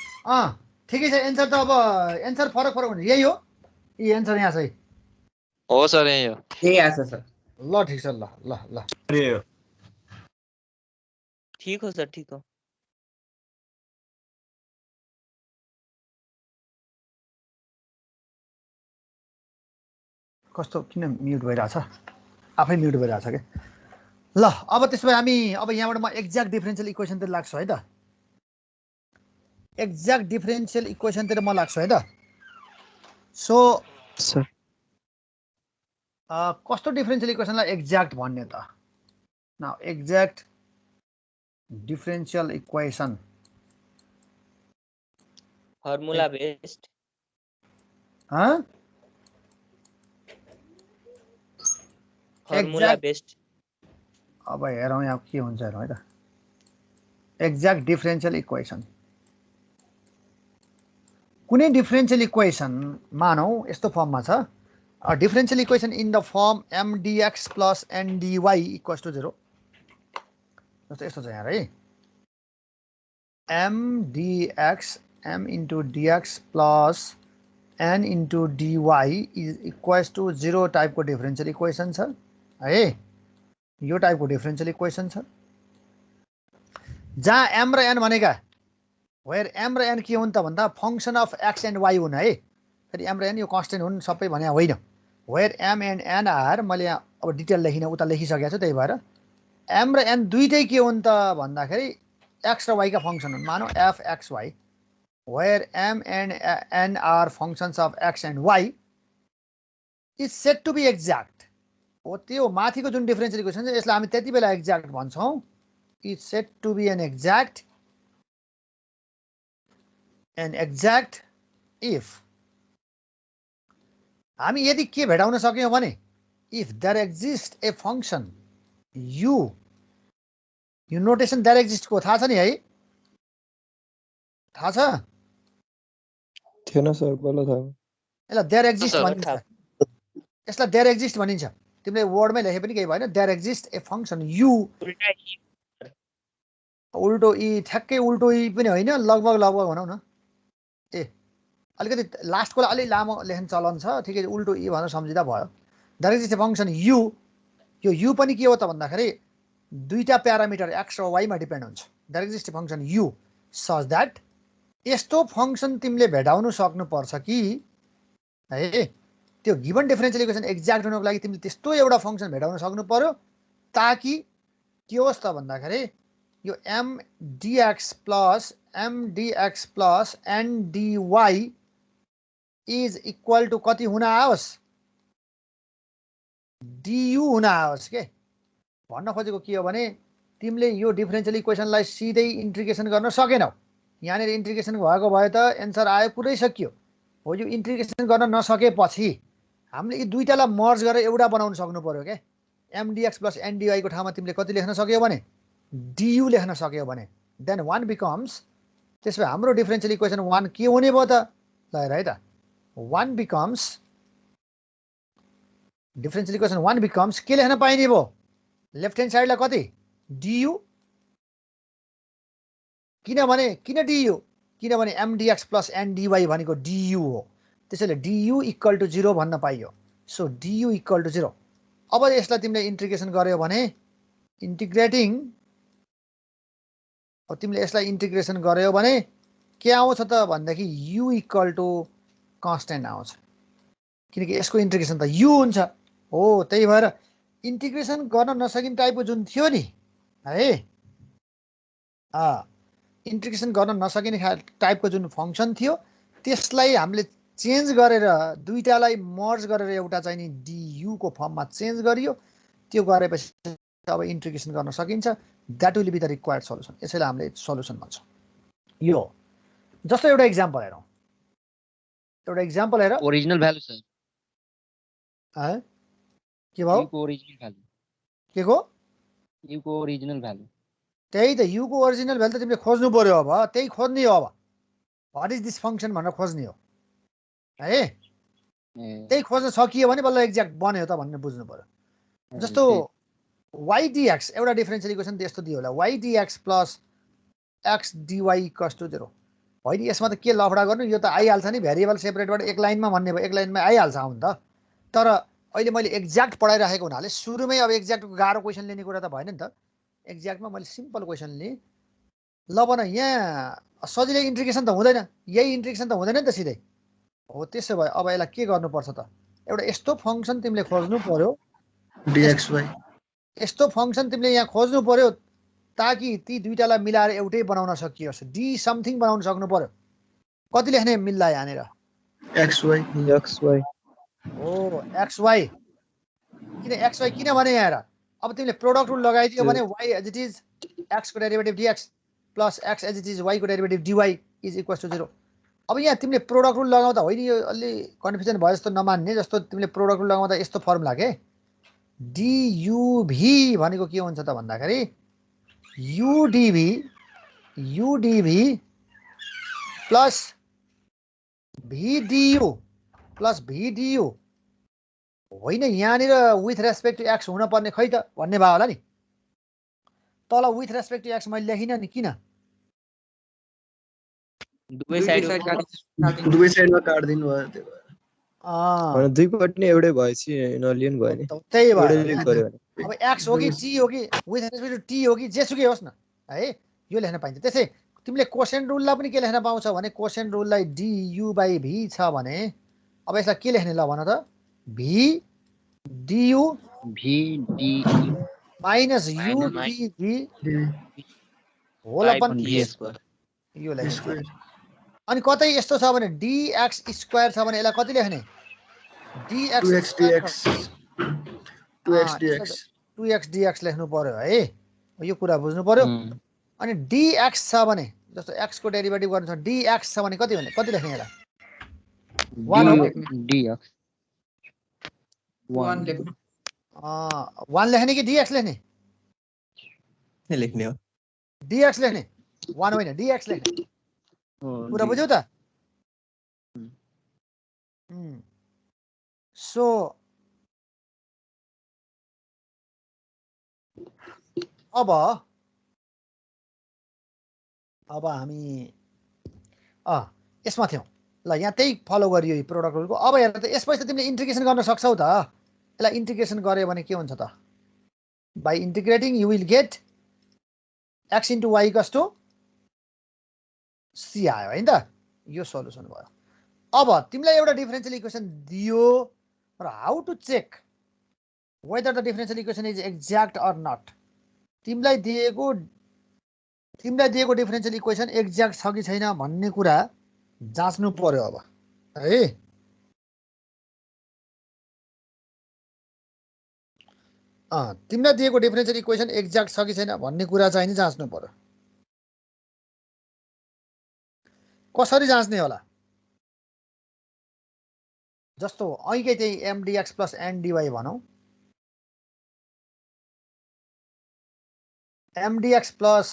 [SPEAKER 1] ठिकै छ एन्सर त अब एन्सर फरक फरक हुन्छ यही हो यी एन्सर यहाँ छ है
[SPEAKER 7] हो सर यही हो
[SPEAKER 4] यही आछ सर
[SPEAKER 1] ल ठिक छ ल ल ल
[SPEAKER 6] अरे
[SPEAKER 3] ठिक हो सर ठिक हो
[SPEAKER 1] कस्तो किन म्युट भइरहेछ आफै म्युट भइरहेछ के ल अब त्यसो भए हामी अब यहाँबाट म एक्ज्याक्ट डिफरेन्सियल इक्वेसनतिर लाग्छु है त एक्ज्याक्ट डिफरेन्सियल इक्वेसनतिर म लाग्छु है त सो
[SPEAKER 2] sir
[SPEAKER 1] कस्तो डिफरेन्सियल इक्वेसनलाई एक्ज्याक्ट भन्ने त now exact differential equation
[SPEAKER 3] formula based formula
[SPEAKER 1] exact
[SPEAKER 3] based
[SPEAKER 1] अब हेरौँ यहाँ के हुन्छ हेरौँ है त एक्ज्याक्ट डिफरेन्सियल इक्वेसन कुनै डिफरेन्सियल इक्वेसन मानौँ यस्तो फर्ममा छ differential equation in the form mdx plus ndy equals to 0 जस्तो यस्तो छ यहाँ है mdx m into dx plus n into dy is equals to 0 टाइपको डिफरेन्सियल इक्वेसन छ है यो टाइपको डिफरेन्सियल इक्वेसन छ जहाँ m र n भनेका वेयर m र n के हुन् त भन्दा function of x and y हुन् है फेरि m र n यो कन्स्टेन्ट हुन् सबै भने होइन where m and n are मैले यहाँ अब डिटेल लेखिन उता लेखिसकेको छु त्यही भएर m र n दुइटै के हुन् त भन्दाखेरि x र y का फङ्सन हुन् मानौ f x y where m and n are functions of x and y is set to be exact हो त्यो माथिको जुन डिफरेन्सियल इक्वेसन छ यसलाई हामी त्यति बेला एक्ज्याक्ट भन्छौँ is set to be an exact if हामी यदि के भेटाउन सक्यौं भने if there exists a function u यो नोटेसन there exists को थाहा छ नि है थाहा छ
[SPEAKER 2] थिएन सर बल्ल थाहा
[SPEAKER 1] यसलाई there exist
[SPEAKER 7] सर,
[SPEAKER 1] भनिन्छ यसलाई there exist भनिन्छ तिमीले वर्डमै लेखे पनि केही भएन there exists a function u उल्टो ई ठ्याक्कै उल्टो ई पनि होइन लगभग लगभग भनौँ न ए अलिकति लास्टको अलि लामो लेख्न चलन छ ठिकै उल्टो ई भनेर सम्झिँदा भयो there is a function u यो यु पनि के हो त भन्दाखेरि दुईटा प्यारामिटर एक्स र वाईमा डिपेन्ड हुन्छ there is a function u such that यस्तो फङ्सन तिमीले भेटाउनु सक्नुपर्छ कि है त्यो गिभन डिफरेन्सियल इक्वेसन एक्ज्याक्ट हुनको लागि तिमीले त्यस्तो एउटा फङ्सन भेटाउन सक्नु पर्यो ताकि के होस् त भन्दाखेरि यो m dx plus n dy is equal to कति हुन आओस् du हुन आओस् के भन्न खोजेको के हो भने तिमीले यो डिफरेन्सियल इक्वेसनलाई सिधै इन्टिग्रेसन गर्न सकेनौ यहाँनिर इन्टिग्रेसन भएको भए त एन्सर आयो पुरै सकियो हो यो इन्टिग्रेसन गर्न नसकेपछि हामीले यी दुईटालाई मर्ज गरेर एउटा बनाउन सक्नु पर्यो के mdx प्लस ndy को ठाउँमा तिमीले कति लेख्न सक्यौ भने du लेख्न सक्यौ भने देन 1 बिकम्स त्यसो भए हाम्रो डिफरेन्सियल इक्वेसन 1 के हुने भयो त ल हेर है त 1 बिकम्स डिफरेन्सियल इक्वेसन 1 बिकम्स के लेख्न पाइने भयो लेफ्ट ह्यान्ड साइडलाई कति du किन du किनभने mdx प्लस ndy भनेको du हो त्यसैले du इक्वल टु 0 भन्न पाइयो सो du इक्वल टु 0 अब यसलाई तिमीले इन्टिग्रेसन गर्यो भने इन्टिग्रेटिङ अब तिमीले यसलाई इन्टिग्रेसन गर्यो भने के आउँछ त भन्दाखेरि u इक्वल टु कन्स्टेन्ट आउँछ किनकि यसको इन्टिग्रेसन त u हुन्छ हो त्यही भएर इन्टिग्रेसन गर्न नसकिने टाइपको जुन थियो नि है इन्टिग्रेसन गर्न नसकिने टाइपको जुन फङ्सन थियो त्यसलाई हामीले चेन्ज गरेर दुईटालाई मर्ज गरेर एउटा चाहिँ नि du को फर्ममा चेन्ज गरियो त्यो गरेपछि अब इन्टिग्रेसन गर्न सकिन्छ that will be the required solution यसैले हामीले सल्युसन भन्छौँ यो जस्तो एउटा इक्जाम्पल हेरौँ एउटा इक्जाम्पल हेर
[SPEAKER 7] ओरिजिनल भ्यालु सर
[SPEAKER 1] के भयो
[SPEAKER 7] को ओरिजिनल भ्यालु
[SPEAKER 1] के को
[SPEAKER 8] U को ओरिजिनल भ्यालु
[SPEAKER 1] त्यही त u को ओरिजिनल भ्यालु त तिमीले खोज्नु पर्यो अब त्यही खोज्ने हो अब व्हाट इज दिस फंक्शन भनेर खोज्ने हो है त्यही खोज्न सकियो भने बल्ल एक्ज्याक्ट बन्यो त भन्ने बुझ्नु पर्यो जस्तो y dx एउटा डिफरेन्शियल इक्वेसन त्यस्तो दियो होला y dx plus x dy equals to 0 होइन यसमा त के लफडा गर्नु यो त आइहाल्छ नि भेरिएबल सेपरेटबाट एक लाइनमा भन्ने भयो एक लाइनमा आइहाल्छ आउनु त तर अहिले मैले एक्ज्याक्ट पढाइराखेको हुनाले सुरुमै अब एक्ज्याक्टको गाह्रो क्वेसन लिने कुरा त भएन नि त एक्ज्याक्टमा मैले सिम्पल क्वेसन लिएँ ल भन यहाँ सजिलै इन्ट्रिग्रेसन त हुँदैन यही इन्ट्रिग्रेसन त हुँदैन नि त सिधै हो त्यसो भए अब यसलाई के गर्नुपर्छ त एउटा यस्तो फङ्सन तिमीले खोज्नु पर्यो
[SPEAKER 6] dxy
[SPEAKER 1] यस्तो फङ्सन तिमीले यहाँ खोज्नु पर्यो ताकि ती दुईटालाई मिलाएर एउटै बनाउन सकियोस् डी समथिङ बनाउन सक्नु पर्यो कति लेख्ने मिल्ला यहाँनिर
[SPEAKER 6] xy
[SPEAKER 2] xy
[SPEAKER 1] हो xy किन xy किन भने यहाँ हेर अब तिमीले प्रोडक्ट रुल लगाइदियो भने y as it is x को derivative dx plus x as it is y को derivative dy is equals to 0 अब यहाँ तिमीले प्रोडक्ट रुल लगाउँदा होइन यो अलि कन्फ्युजन भयो जस्तो नमान्ने जस्तो तिमीले प्रोडक्ट रुल लगाउँदा यस्तो फर्मुला के duv भनेको के हुन्छ त भन्दाखेरि udv plus vdu plus vdu होइन यहाँनिर विथ रेस्पेक्ट टु एक्स हुन पर्ने खै त भन्ने भयो होला नि तल विथ रेस्पेक्ट टु एक्स मैले लेखिनँ नि किन
[SPEAKER 3] दुवै
[SPEAKER 6] साइडमा काट्दिनु भयो त्यो भएर।
[SPEAKER 2] दुईपट्टि नै एउटै भएपछि नलिनु भयो नि
[SPEAKER 1] त्यही
[SPEAKER 2] एउटै
[SPEAKER 1] भयो
[SPEAKER 2] लिनु पर्यो भने
[SPEAKER 1] अब एक्स हो कि टी हो कि विथ रेस्पेक्ट टु टी हो कि जेसुकै होस् न है यो लेख्न पाइन्छ त्यसै तिमीले कोसेन्ट रुललाई पनि के लेख्न पाउँछ भने कोसेन्ट रुललाई du/v छ भने अब यसलाई के लेख्ने ल भन त v du
[SPEAKER 8] v
[SPEAKER 1] minus udv whole upon यो लेख्ने अनि कतै यस्तो छ भने dx स्क्वायर छ भने यसलाई कति लेख्ने dx 2x dx लेख्नु पर्यो है यो कुरा बुझ्नु पर्यो अनि dx छ भने जस्तो x को डेरिभेटिभ गर्नु छ dx छ भने कति लेख्ने यसलाई 1 हो
[SPEAKER 8] dx
[SPEAKER 1] 1 लेख्ने कि dx लेख्ने
[SPEAKER 2] लेख्ने हो
[SPEAKER 1] dx लेख्ने 1 होइन dx लेख्ने कुरा बुझ्यौ त सो अब हामी यसमा थियौँ ल यहाँ त्यही फलो गरियो यो प्रोडक्ट रुलको अब हेर त यसपछि त तिमीले इन्टिग्रेसन गर्न सक्छौ त यसलाई इन्टिग्रेसन गर्यो भने के हुन्छ त by integrating you will get x into y equals to c आयो होइन त यो सल्युसन भयो अब तिमीलाई एउटा डिफरेन्शियल इक्वेसन दियो र how to check whether the differential equation is exact or not तिमीलाई दिएको डिफरेन्शियल इक्वेसन एक्ज्याक्ट छ कि छैन भन्ने कुरा जाँच्नु पर्यो अब है तिमीलाई दिएको डिफरेन्शियल इक्वेसन एक्ज्याक्ट छ कि छैन भन्ने कुरा चाहिँ नि जाँच्नु पर्यो कसरी जाँच्ने होला जस्तो अहिकै त्यही mdx प्लस ndy भनौँ mdx plus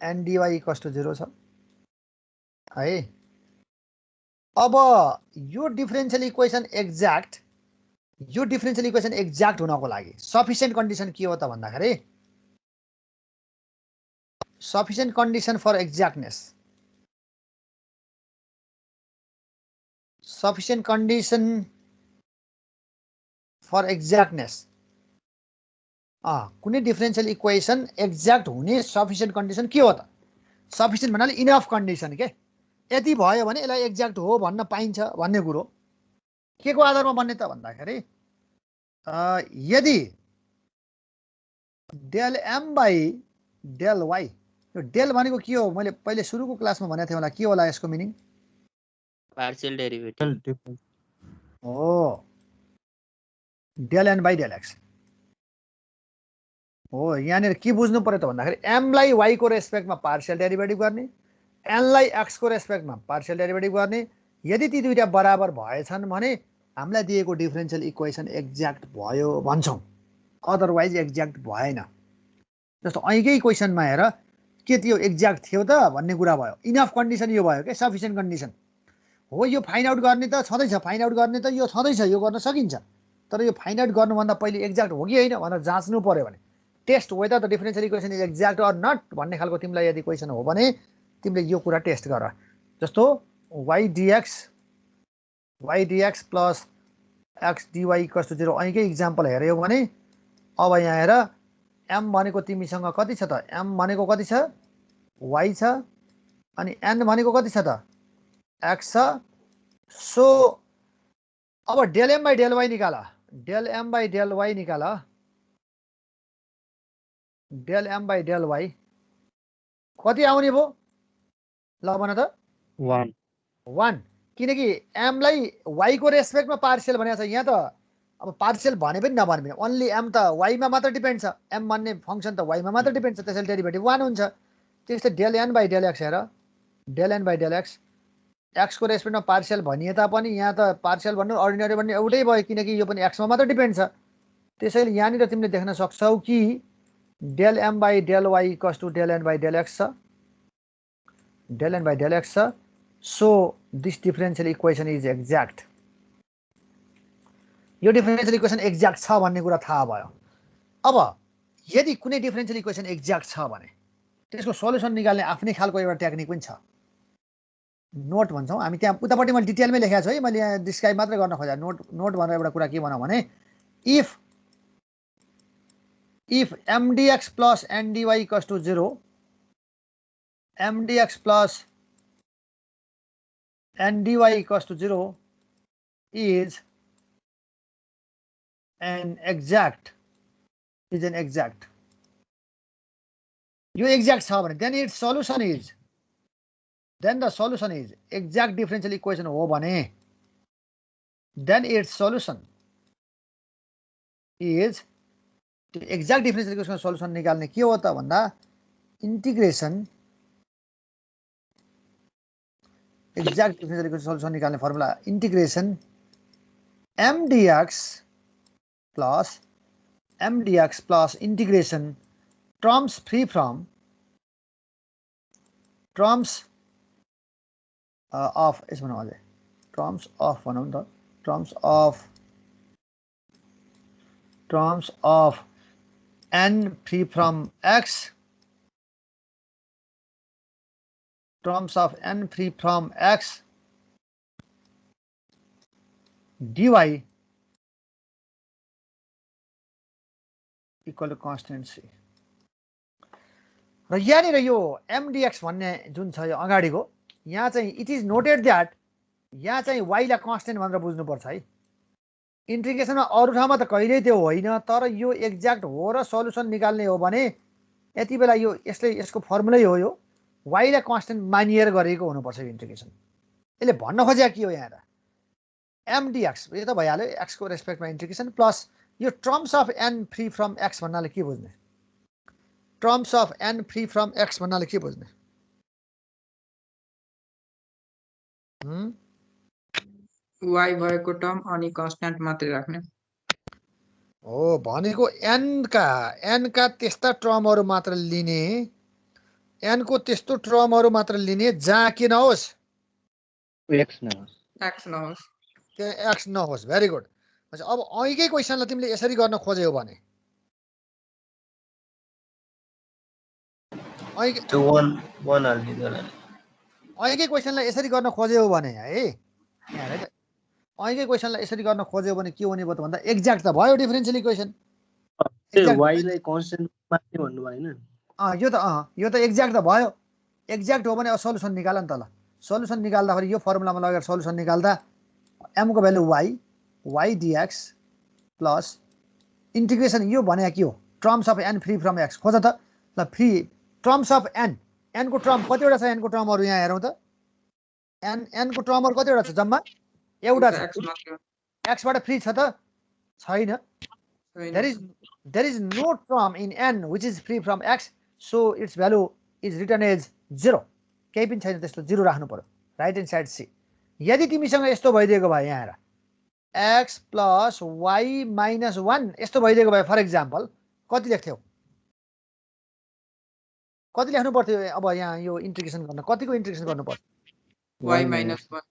[SPEAKER 1] ndy equals to 0 छ है अब यो डिफरेन्शियल इक्वेसन एक्ज्याक्ट हुनको लागि सफिसिएन्ट कन्डिसन के हो त भन्दाखेरि sufficient condition for exactness sufficient condition for exactness कुनै डिफरेन्शियल इक्वेसन एक्ज्याक्ट हुने सफिसिएन्ट कन्डिसन के हो त सफिसिएन्ट भन्नाले इनफ कन्डिसन के यति भयो भने यसलाई एक्ज्याक्ट हो भन्न पाइन्छ भन्ने कुरो के को आधारमा बन्ने त भन्दाखेरि यदि del m by del y यो डेल भनेको के हो मैले पहिले सुरुको क्लासमा भनेको थिएँ होला के होला यसको मिनिङ
[SPEAKER 3] पार्शियल डेरिभेटिभ
[SPEAKER 1] हो del an by del x हो यहाँनिर के बुझ्नु पर्यो त भन्दाखेरि m लाई y को रेस्पेक्टमा पार्शियल डेरिभेटिभ गर्ने n लाई x को रेस्पेक्टमा पार्शियल डेरिभेटिभ गर्ने यदि ती दुईटा बराबर भएछन् भने हामीलाई दिएको डिफरेन्शियल इक्वेसन एक्ज्याक्ट भयो भन्छौँ अदरवाइज एक्ज्याक्ट भएन। जस्तो અહીંकै क्वेसनमा हेर के त्यो एक्ज्याक्ट थियो त भन्ने कुरा भयो। इनफ कन्डिसन यो भयो क्या, सफिसियन्ट कन्डिसन हो। यो फाइन्ड आउट गर्ने त छँदैछ, फाइन्ड आउट गर्ने त यो छँदैछ, यो गर्न सकिन्छ। तर यो फाइन्ड आउट गर्नुभन्दा पहिले एक्ज्याक्ट हो कि होइन भनेर जाँच्नु पर्यो भने test whether the differential equation is exact or not भन्ने खालको तिमीलाई यदि क्वेसन हो भने तिमीले यो कुरा टेस्ट गर। जस्तो y dx plus x dy equals to 0 અહીંकै इक्जाम्पल हेऱ्यौ भने अब यहाँ हेर एम भनेको तिमीसँग कति छ त? एम भनेको कति छ? वाइ छ। अनि एन भनेको कति छ त? एक्स छ। सो अब del M by del y निकाल। Del M by del y निकाल। Del M by del y कति आउने भयो? ल भन त। 1 किनकि एमलाई वाईको रेस्पेक्टमा पार्सियल भनेको छ। यहाँ त अब पार्सियल भने पनि नभने पनि ओन्ली एम त वाईमा मात्र डिपेन्ड छ। एम भन्ने फङ्सन त वाईमा मात्र डिपेन्ड छ, त्यसैले डेरिभेटिभ 1 हुन्छ। त्यस्तै del an by del x हेर। Del an by del x एक्सको रेस्पेक्टमा पार्सियल भनिए तापनि यहाँ त पार्सियल भन्नु अर्डिनरी भन्ने एउटै भयो किनकि यो पनि एक्समा मात्र डिपेन्ड छ। त्यसैले यहाँनिर तिमीले देख्न सक्छौ कि del M by del y equals to del an by del x छ। Del an by del x छ। So this differential equation is exact. यो डिफरेन्सियल इक्वेसन एक्ज्याक्ट छ भन्ने कुरा थाहा भयो। अब यदि कुनै डिफरेन्सियल इक्वेसन एक्ज्याक्ट छ भने त्यसको सल्युसन निकाल्ने आफ्नै खालको एउटा टेक्निक पनि छ। नोट भन्छौँ हामी, त्यहाँ उतापट्टि मैले डिटेलमै लेखेको छु है, मैले यहाँ डिस्क्राइब मात्रै गर्न खोजेँ। नोट भनेर एउटा कुरा के भनौँ भने if M dx plus N dy equals to 0, M dx plus N dy equals to 0 is an exact यो एक्ज्याक्ट छ भने then the solution is exact differential equation हो भने then its solution is exact differential equation solution निकाल्ने के हो त भन्दा integration exact differential equation solution निकाल्ने formula integration mdx plus integration terms free from terms of n free from x, dy equal to constant c। र यहाँनिर यो mdx भन्ने जुन छ यो अगाडिको यहाँ चाहिँ इट इज नोटेड दैट यहाँ चाहिँ y लाई कन्स्टेन्ट भनेर बुझ्नुपर्छ है। इन्टिग्रेसनमा अरु ठाउँमा त कहिल्यै त्यो होइन, तर यो एक्ज्याक्ट हो र सल्युसन निकाल्ने हो भने यति बेला यो यसको फर्मुलै हो। यो y लाई कन्स्टेन्ट मानिएर गरेको हुनुपर्छ यो इन्टिग्रेसन। यसले भन्न खोजेको के हो यहाँ त mdx यो त भइहाल्यो x को रेस्पेक्टमा इन्टिग्रेसन प्लस यो terms of n free from x भन्नाले के बुझ्ने? Terms of n free from x भन्नाले के बुझ्ने?
[SPEAKER 9] y भएको टर्म अनि कन्स्ट्यान्ट मात्रै राख्ने
[SPEAKER 1] हो भनेको n का त्यस्ता टर्महरु मात्र लिने, n को त्यस्तो टर्महरु मात्र लिने जहाँ के नहोस्
[SPEAKER 8] x नहोस्,
[SPEAKER 1] त्यहाँ x नहोस्। Very good. अब अहिलेकै क्वेसनलाई तिमीले यसरी गर्न खोज्यौ भने अहिलेकै क्वेसनलाई यसरी गर्न खोज्यौ भने है अहिलेकै क्वेसनलाई यसरी गर्न खोज्यौ भने के हुने भयो त भन्दा एक्ज्याक्ट त भयो डिफरेन्शियल इक्वेसन।
[SPEAKER 2] y लाई कन्स्टेन्ट मान्ने भन्नु भएन?
[SPEAKER 1] यो त एक्ज्याक्ट त भयो। एक्ज्याक्ट हो भने अब सल्युसन निकाल नि त। ल सल्युसन निकाल्दाखेरि यो फर्मुलामा लगेर सल्युसन निकाल्दा m को value y dx plus integration यो भने के हो? Terms of n free from x खोज त। ल फ्री टर्म्स अफ n को टर्म कतिवटा छ? n को टर्महरु यहाँ हेरौँ त। n को टर्महरु कतिवटा छ? जम्मा एउटा छ। x बाट फ्री छ त? छैन। there is no term in n which is free from x, so its value is written as 0। केही पनि छैन, त्यसले 0 राख्नु पर्यो। Right hand side c. यदि तिमीसँग यस्तो भइदिएको भए यहाँ हेर एक्स प्लस वाई माइनस 1 यस्तो भइदिएको भए फर इक्जाम्पल कति लेख्थ्यौ कति लेख्नु पर्थ्यो अब यहाँ यो इन्टिग्रेसन गर्न कतिको इन्टिग्रेसन गर्नु पर्छ
[SPEAKER 9] y minus 1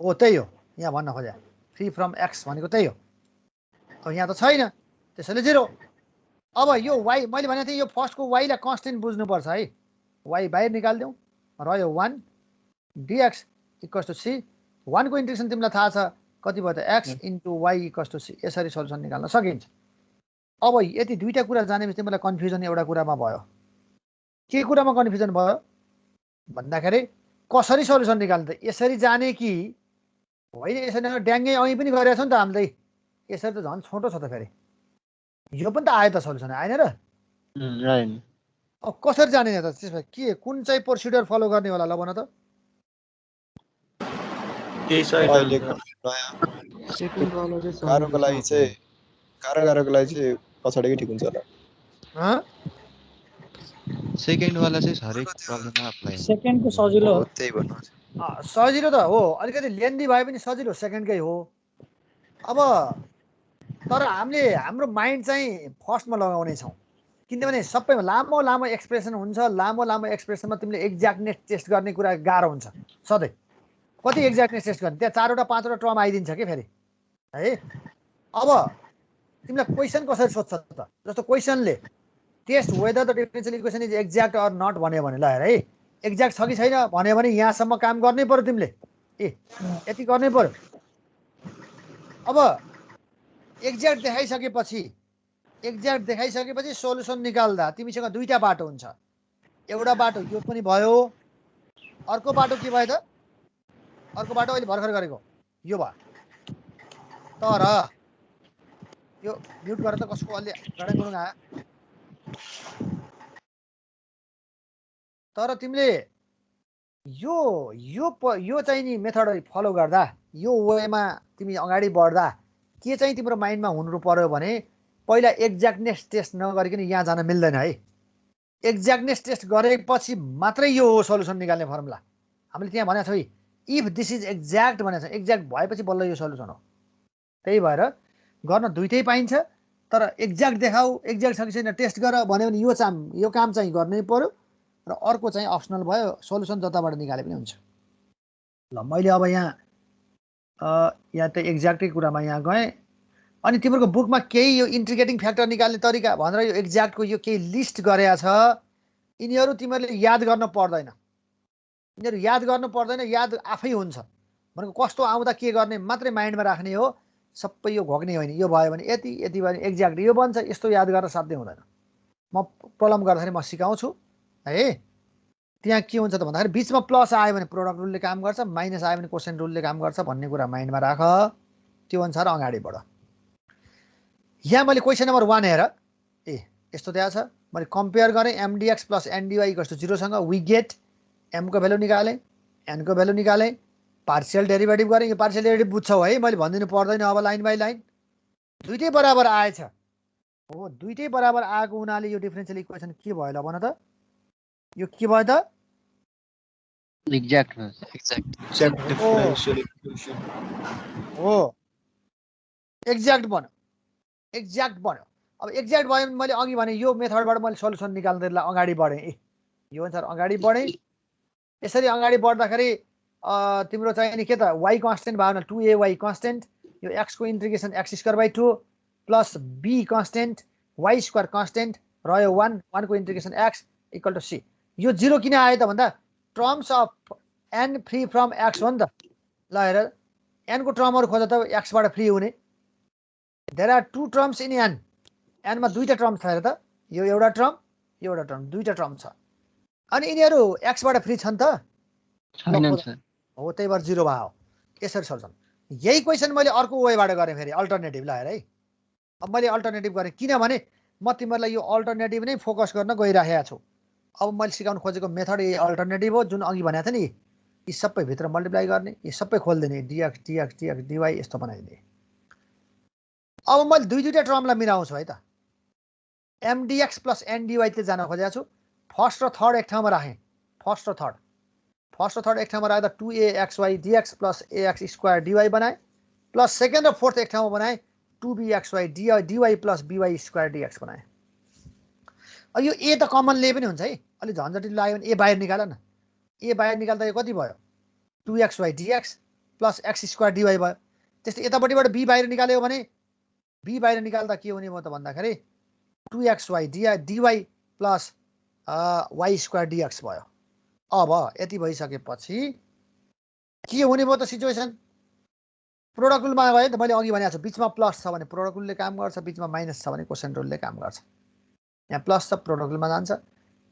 [SPEAKER 1] हो त्यही हो यहाँ भन्न खोजे फ्री फ्रम एक्स भनेको त्यही हो अब यहाँ त छैन त्यसैले 0 अब यो y मैले भनेको थिएँ यो फर्स्टको y लाई कन्स्टेन्ट बुझ्नुपर्छ है y बाहिर निकाल्दिउँ रह्यो 1 dx इक्वल्स टु c 1 को इन्टिग्रेसन तिमीलाई थाहा छ कति भयो त x into y equals to c यसरी सल्युसन निकाल्न सकिन्छ अब यति दुईटा कुरा जानेपछि तिमीलाई कन्फ्युजन एउटा कुरामा भयो के कुरामा कन्फ्युजन भयो भन्दाखेरि कसरी सल्युसन निकाल्ने त यसरी जाने कि होइन यसरी ड्याङ्गै अँ पनि गरेछ नि त हामीले यसरी त झन् छोटो छ त फेरि यो पनि त आयो त सल्युसन आएन र अब कसरी जाने त त्यसमा के कुन चाहिँ प्रोसिड्युर फलो गर्ने होला ल भन त
[SPEAKER 6] गाह्रोको लागि चाहिँ पछाडिकै ठिक हुन्छ होला
[SPEAKER 8] सेकेन्ड वाला चाहिँ हरेक प्रब्लममा अप्लाई
[SPEAKER 10] सेकेन्डको सजिलो हो
[SPEAKER 6] त्यही भन्नु
[SPEAKER 1] सजिलो त हो अलिकति लेन्दी भए पनि सजिलो सेकेन्डकै हो अब तर हामीले हाम्रो माइन्ड चाहिँ फर्स्टमा लगाउने छौँ किनभने सबैमा लामो लामो एक्सप्रेसन हुन्छ लामो लामो एक्सप्रेसनमा तिमीले एक्ज्याक्टनेस टेस्ट गर्ने कुरा गाह्रो हुन्छ सधैँ कति एक्ज्याक्टनेस टेस्ट गर्ने त्यहाँ 4वटा 5वटा टर्म आइदिन्छ कि फेरि है अब तिमीलाई क्वेसन कसरी सोध्छ त जस्तो क्वेसनले test whether the differential equation is exact or not भन्यो भने ल हेर है एक्ज्याक्ट छ कि छैन भन्यो भने यहाँसम्म काम गर्नै पर्यो तिमीले यति गर्नै पर्यो अब एक्ज्याक्ट देखाइसकेपछि सोल्युसन निकाल्दा तिमीसँग दुईटा बाटो हुन्छ एउटा बाटो यो पनि भयो अर्को बाटो के भयो त अर्को बाटो अहिले भर्खर गरेको यो भयो तर यो म्युट गरेर त कसको अलि गडङ गडङ आयो तर तिमीले यो यो यो चाहिँ नि मेथड फलो गर्दा यो वेमा तिमी अगाडि बढ्दा के चाहिँ तिम्रो माइन्डमा हुनु पर्यो भने पहिला एक्ज्याक्टनेस टेस्ट नगरिकन यहाँ जान मिल्दैन है एक्ज्याक्टनेस टेस्ट गरेपछि मात्रै यो सल्युसन निकाल्ने फर्मुला हामीले त्यहाँ भनेको छौँ इफ दिस इज एक्ज्याक्ट भनेको छ एक्ज्याक्ट भएपछि बल्ल यो सल्युसन हो त्यही भएर गर्न दुइटै पाइन्छ तर एक्ज्याक्ट देखाऊ एक्ज्याक्ट छ कि छैन टेस्ट गर भन्यो भने यो काम चाहिँ गर्नै पर्यो र अर्को चाहिँ अप्सनल भयो सल्युसन जताबाट निकाले पनि हुन्छ ल मैले अब यहाँ त एक्ज्याक्टै कुरामा यहाँ गएँ अनि तिम्रो बुकमा केही यो इन्टिग्रेटिङ फ्याक्टर निकाल्ने तरिका भनेर यो एक्ज्याक्टको यो केही लिस्ट गरेको छ यिनीहरू तिमीहरूले याद गर्न पर्दैन याद आफै हुन्छ भनेको कस्तो आउँदा के गर्ने मात्रै माइन्डमा राख्ने हो सबै यो घोक्ने होइन यो भयो भने यति भयो भने एक्ज्याक्ट यो बन्छ यस्तो याद गरेर साध्य हुँदैन म प्रब्लम गर्दाखेरि म सिकाउँछु है त्यहाँ के हुन्छ त भन्दाखेरि बिचमा प्लस आयो भने प्रोडक्ट रुलले काम गर्छ माइनस आयो भने कोसेन्ट रुलले काम गर्छ भन्ने कुरा माइन्डमा राख त्यो अनुसार अगाडि बढ यहाँ मैले क्वेसन नम्बर 1 हेर यस्तो दिएको छ मैले कम्पेयर गरेँ एमडिएक्स प्लस एनडिवाई इक्वल्स टु 0 सँग वी गेट एम को भ्यालु निकालेँ एन को भ्यालु निकालेँ पार्शियल डेरिभेटिभ गरेँ यो पार्शियल डेरिभेटिभ बुझ्छौ है मैले भनिदिनु पर्दैन अब लाइन बाई लाइन दुईटै बराबर आएछ हो दुईटै बराबर आएको हुनाले यो डिफरेन्शियल इक्वेसन के भयो ल भन त यो के भयो त
[SPEAKER 8] एक्ज्याक्ट
[SPEAKER 6] डिफरेन्शियल इक्वेसन
[SPEAKER 1] हो एक्ज्याक्ट बन्यो अब एक्ज्याक्ट भयो भने मैले अघि भने यो मेथडबाट मैले सल्युसन निकाल्दैलाई अगाडि बढेँ यो अनुसार अगाडि बढेँ यसरी अगाडि बढ्दाखेरि तिम्रो चाहिँ नि के त y कन्स्टेन्ट भयो भने 2ay कन्स्टेन्ट यो x को integration x²/2 plus b constant y² constant रह्यो 1 को integration x equal to c यो 0 किन आयो त भन्दा terms of n free from x हो नि त ल हेर n को टर्महरु खोज त x बाट फ्री हुने there are 2 terms in n मा दुईटा टर्म छ हेर त यो एउटा टर्म दुईटा टर्म छ अनि यिनीहरु x बाट फ्री छन् त
[SPEAKER 8] छैनन् सर
[SPEAKER 1] हो त्यही भएर 0 भयो यसरी सल्छन् यही क्वेसन मैले अर्को वेबाट गरेँ फेरि अल्टरनेटिभ ल हेर है अब मैले अल्टरनेटिभ गरेँ किनभने म तिमीहरूलाई यो अल्टरनेटिभ नै फोकस गर्न गइराखेको छु अब मैले सिकाउन खोजेको मेथड यही अल्टरनेटिभ हो जुन अघि भनेको थिएँ नि यी सबै भित्र मल्टिप्लाई गर्ने यी सबै खोल्दिने dx dx dx dy यस्तो बनाइदिने अब मैले दुईटा टर्मलाई मिलाउँछु है त mdx प्लस ndy ले जान खोजेको छु फर्स्ट र थर्ड एक ठाउँमा राखेँ फर्स्ट र थर्ड एक ठाउँमा राख्दा 2axy dx plus ax² dy बनाएँ प्लस सेकेन्ड र फोर्थ एक ठाउँमा बनाएँ 2bxy dy plus by square dx बनाएँ। यो ए त कमन लिए पनि हुन्छ है, अलिक झन्झटिलो लाग्यो भने ए बाहिर निकाल न। ए बाहिर निकाल्दा यो कति भयो 2xy dx plus x square dy भयो। त्यस्तै यतापट्टिबाट बी बाहिर निकाल्यो भने बी बाहिर निकाल्दा के हुने भयो त भन्दाखेरि 2xy dy plus y square dx भयो। अब यति भइसकेपछि के हुने भयो त सिचुएसन, प्रोडक्ट रुलमा गयो नि त। मैले अघि भनेको छु बिचमा प्लस छ भने प्रोडक्ट रुलले काम गर्छ, बिचमा माइनस छ भने कोसेन्ट रुलले काम गर्छ। यहाँ प्लस छ प्रोडक्ट रुलमा जान्छ।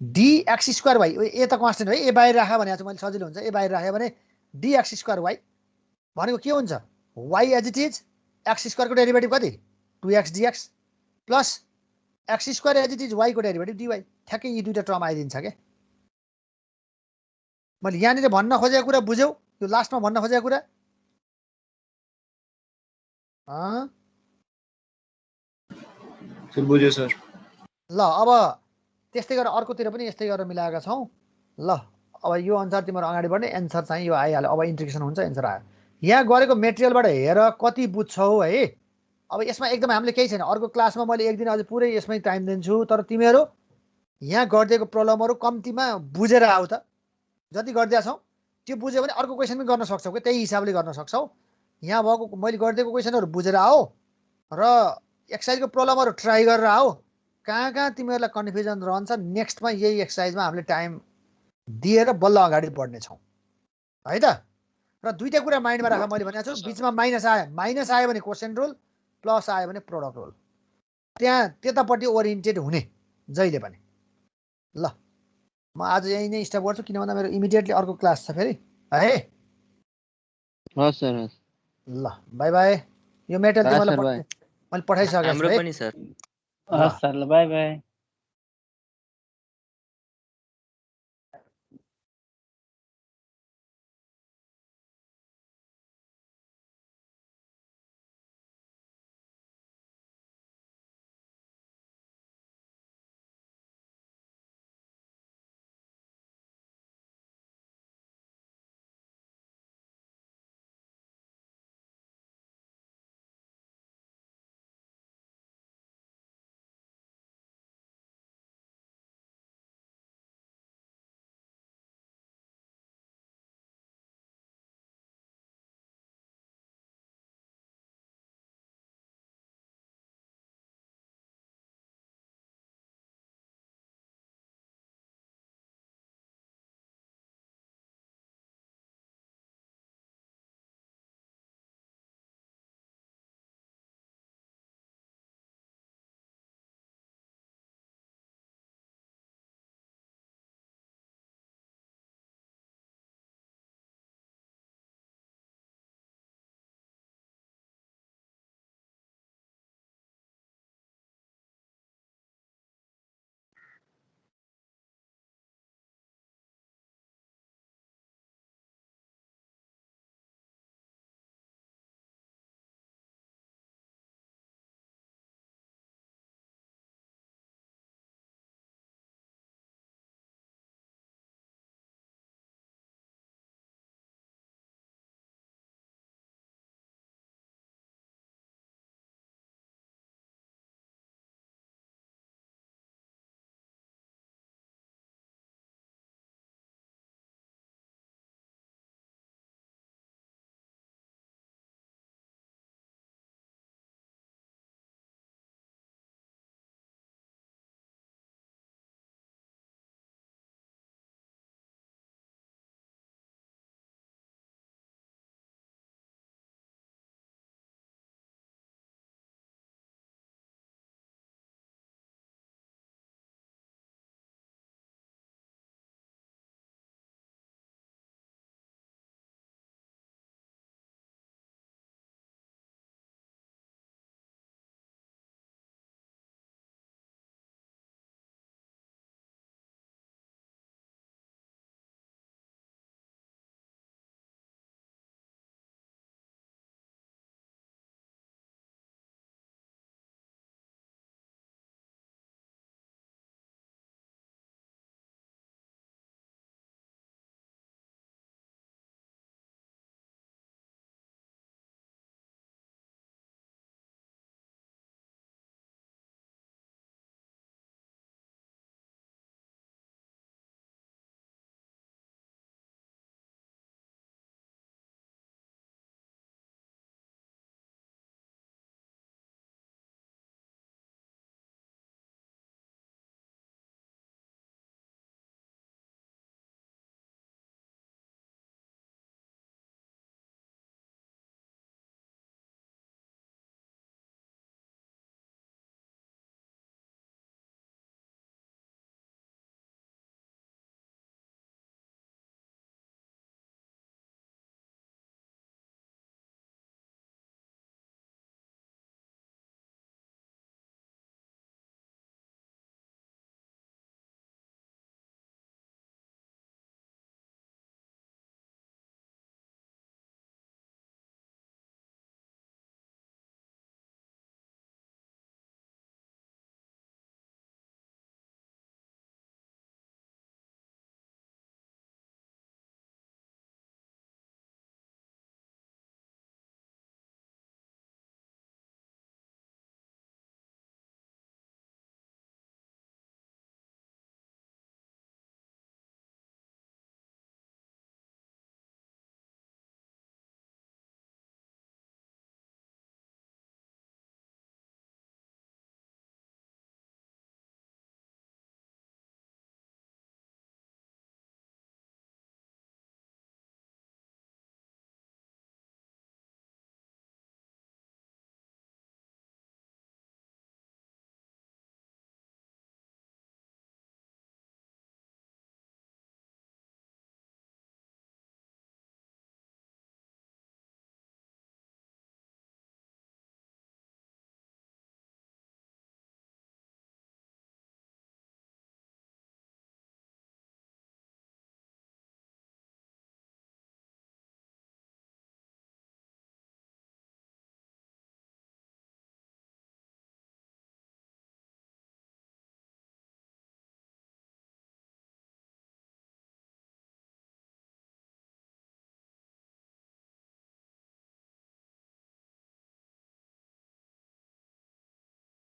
[SPEAKER 1] dx स्क्वायर वाई ए त कन्स्टेन्ट हो, ए बाहिर राख्यो भनेको छु मैले, सजिलो हुन्छ। ए बाहिर राख्यो भने dx स्क्वायर वाई भनेको के हुन्छ y as it is x स्क्वायरको डेरिभेटिभ कति 2x dx plus x square as it is y को डेरिभेटिभ dy। ठ्याक्कै यी दुईटा टर्म आइदिन्छ के। मैले यहाँनिर भन्न खोजेको कुरा बुझ्यौ, यो लास्टमा भन्न खोजेको कुरा
[SPEAKER 2] बुझ्यो सर।
[SPEAKER 1] ल अब त्यस्तै गरेर अर्कोतिर पनि यस्तै गरेर मिलाएका छौँ। ल अब यो अनुसार तिम्रो अगाडि बढ्ने एन्सर चाहिँ यो आइहाल्यो। अब इन्टिग्रेसन हुन्छ, एन्सर आयो। यहाँ गरेको मेटेरियलबाट हेर कति बुझ्छौ है। अब यसमा एकदम हामीले केही छैन, अर्को क्लासमा मैले एक दिन अझ पुरै यसमै टाइम दिन्छु। तर तिमीहरू यहाँ गरिदिएको प्रब्लमहरू कम्तीमा बुझेर आऊ त। जति गरिदिएका छौ त्यो बुझ्यो भने अर्को क्वेसन पनि गर्न सक्छौ कि, त्यही हिसाबले गर्न सक्छौ। यहाँ भएको मैले गरिदिएको क्वेसनहरू बुझेर आऊ र एक्सर्साइजको प्रब्लमहरू ट्राई गरेर आऊ। कहाँ कहाँ तिमीहरूलाई कन्फ्युजन रहन्छ नेक्स्टमा यही एक्सर्साइजमा हामीले टाइम दिएर बल्ल अगाडि बढ्नेछौँ है त। र दुईटा कुरा माइन्डमा राख, मैले भनेको छु बिचमा माइनस आयो भने कोसेन्ट रुल, प्लस आयो भने प्रोडक्ट रुल, त्यहाँ त्यतापट्टि ओरिएन्टेड हुने जहिले पनि। ल म आज यही नै स्टप गर्छु, किन भन्दा मेरो इमिडिएटली अर्को क्लास छ फेरि है।
[SPEAKER 8] हस् सर हस्।
[SPEAKER 1] ल बाई बाई। यो मेटेरियल
[SPEAKER 8] बाई
[SPEAKER 1] तिमीलाई
[SPEAKER 8] सर, बाई।
[SPEAKER 1] मैले पठाइसकेको छु
[SPEAKER 3] हाम्रो
[SPEAKER 1] है।
[SPEAKER 3] पनि सर।
[SPEAKER 5] हस् सर, ल बाई बाई।